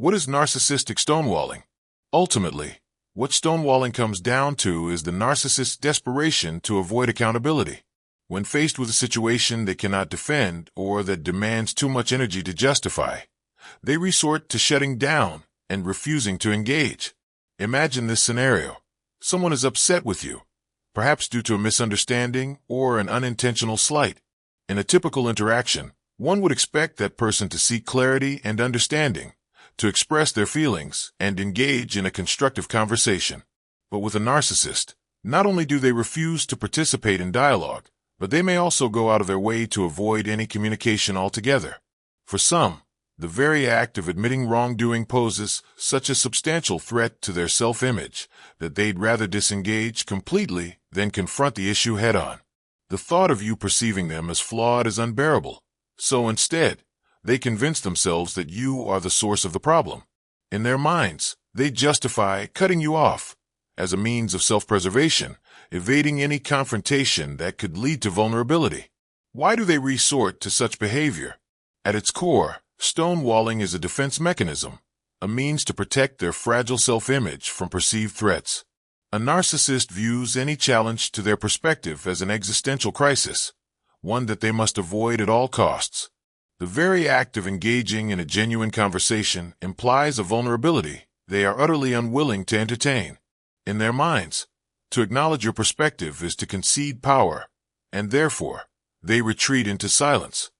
What is narcissistic stonewalling? Ultimately, what stonewalling comes down to is the narcissist's desperation to avoid accountability. When faced with a situation they cannot defend or that demands too much energy to justify, they resort to shutting down and refusing to engage. Imagine this scenario. Someone is upset with you, perhaps due to a misunderstanding or an unintentional slight. In a typical interaction, one would expect that person to seek clarity and understanding, to express their feelings and engage in a constructive conversation. But with a narcissist, not only do they refuse to participate in dialogue, but they may also go out of their way to avoid any communication altogether. For some, the very act of admitting wrongdoing poses such a substantial threat to their self-image that they'd rather disengage completely than confront the issue head-on. The thought of you perceiving them as flawed is unbearable, so instead, they convince themselves that you are the source of the problem. In their minds, they justify cutting you off as a means of self-preservation, evading any confrontation that could lead to vulnerability. Why do they resort to such behavior? At its core, stonewalling is a defense mechanism, a means to protect their fragile self-image from perceived threats. A narcissist views any challenge to their perspective as an existential crisis, one that they must avoid at all costs. The very act of engaging in a genuine conversation implies a vulnerability they are utterly unwilling to entertain. In their minds, to acknowledge your perspective is to concede power, and therefore, they retreat into silence.